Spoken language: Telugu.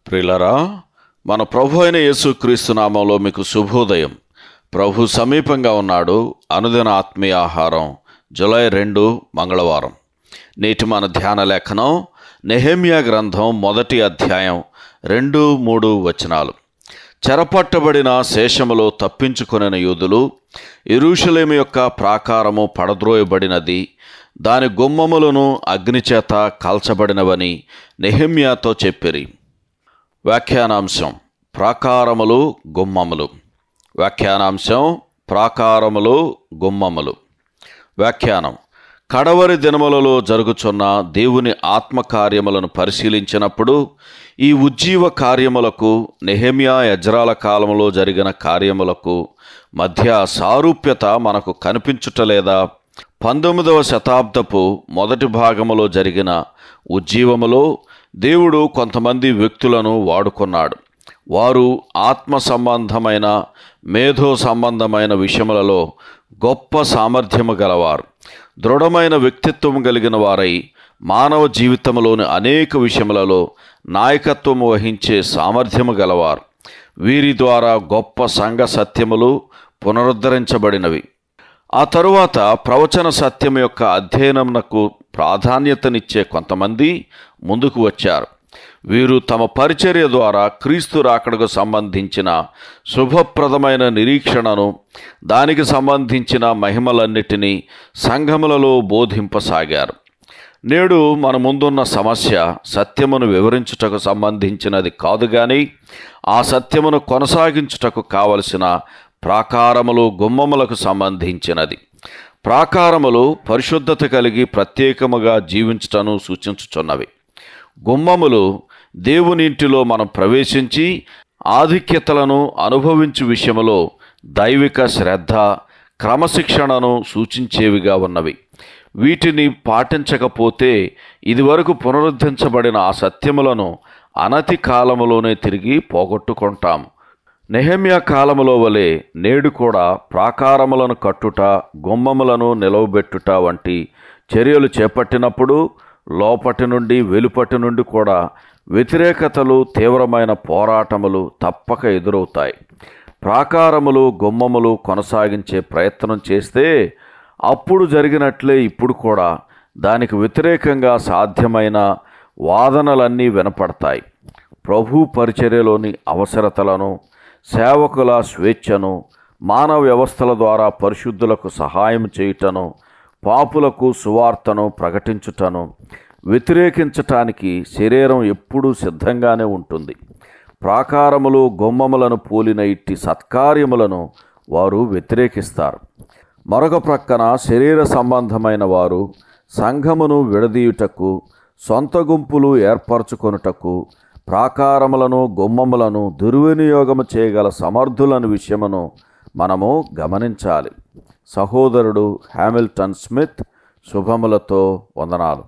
ప్రియులారా, మన ప్రభు అయిన యేసుక్రీస్తు నామంలో మీకు శుభోదయం. ప్రభు సమీపంగా ఉన్నాడు. అనుదిన ఆత్మీయ ఆహారం, జూలై 2 మంగళవారం. నేటి మన ధ్యాన లేఖనం నెహెమ్యా గ్రంథం 1వ అధ్యాయం 2-3 వచనాలు. చెరపట్టబడిన శేషములో తప్పించుకొనిన యూదులు యెరూషలేము యొక్క ప్రాకారము పడద్రోయబడినది, దాని గుమ్మములను అగ్నిచేత కాల్చబడినవని నెహెమ్యాతో చెప్పిరి. వ్యాఖ్యానాంశం: ప్రాకారములు, గుమ్మములు. వ్యాఖ్యానాంశం: ప్రాకారములు, గుమ్మములు. వ్యాఖ్యానం: కడవరి దినములలో జరుగుచున్న దేవుని ఆత్మకార్యములను పరిశీలించినప్పుడు ఈ ఉజ్జీవ కార్యములకు నెహెమ్యా ఎజ్రాల కాలంలో జరిగిన కార్యములకు మధ్య సారూప్యత మనకు కనిపించుటలేదా? 19వ శతాబ్దపు మొదటి భాగములో జరిగిన ఉజ్జీవములో దేవుడు కొంతమంది వ్యక్తులను వాడుకున్నాడు. వారు ఆత్మ సంబంధమైన, మేధో సంబంధమైన విషయములలో గొప్ప సామర్థ్యము గలవారు, దృఢమైన వ్యక్తిత్వం కలిగిన వారై మానవ జీవితంలోని అనేక విషయములలో నాయకత్వం వహించే సామర్థ్యము గలవారు. వీరి ద్వారా గొప్ప సంఘ సత్యములు పునరుద్ధరించబడినవి. ఆ తరువాత ప్రవచన సత్యం యొక్క అధ్యయనమునకు ప్రాధాన్యతనిచ్చే కొంతమంది ముందుకు వచ్చారు. వీరు తమ పరిచర్య ద్వారా క్రీస్తు రాకడకు సంబంధించిన శుభప్రదమైన నిరీక్షణను, దానికి సంబంధించిన మహిమలన్నిటినీ సంఘములలో బోధింపసాగారు. నేడు మన ముందున్న సమస్య సత్యమును వివరించుటకు సంబంధించినది కాదు గాని ఆ సత్యమును కొనసాగించుటకు కావలసిన ప్రాకారములు, గుమ్మములకు సంబంధించినది. ప్రాకారములు పరిశుద్ధత కలిగి ప్రత్యేకముగా జీవించుటను సూచించుచున్నవి. గుమ్మములు దేవుని ఇంటిలో మనం ప్రవేశించి ఆధిక్యతలను అనుభవించు విషయములో దైవిక శ్రద్ధ, క్రమశిక్షణను సూచించేవిగా ఉన్నవి. వీటిని పాటించకపోతే ఇదివరకు పునరుద్ధరించబడిన ఆ సత్యములను అనతి కాలములోనే తిరిగి పోగొట్టుకుంటాం. నెహెమ్యా కాలములో వలె నేడు కూడా ప్రాకారములను కట్టుట, గుమ్మములను నిలవబెట్టుట వంటి చర్యలు చేపట్టినప్పుడు లోపటి నుండి వెలుపటి నుండి కూడా వ్యతిరేకతలు, తీవ్రమైన పోరాటములు తప్పక ఎదురవుతాయి. ప్రాకారములు, గుమ్మములు కొనసాగించే ప్రయత్నం చేస్తే అప్పుడు జరిగినట్లే ఇప్పుడు కూడా దానికి వ్యతిరేకంగా సాధ్యమైన వాదనలన్నీ వినపడతాయి. ప్రభు పరిచర్యలోని అవసరతలను, సేవకుల స్వేచ్ఛను, మానవ వ్యవస్థల ద్వారా పరిశుద్ధులకు సహాయం చేయుటను, పాపులకు సువార్తను ప్రకటించుటను వ్యతిరేకించటానికి శరీరం ఎప్పుడూ సిద్ధంగానే ఉంటుంది. ప్రాకారములు, గుమ్మములను పోలిన ఇట్టి సత్కార్యములను వారు వ్యతిరేకిస్తారు. మరొక ప్రక్కన శరీర సంబంధమైన వారు సంఘమును విడదీయుటకు, సొంత గుంపులు ఏర్పరచుకొనుటకు ప్రాకారములను, గుమ్మములను దుర్వినియోగము చేయగల సమర్థులను విషయమును మనము గమనించాలి. సహోదరుడు హామిల్టన్ స్మిత్. శుభములతో వందనాలు.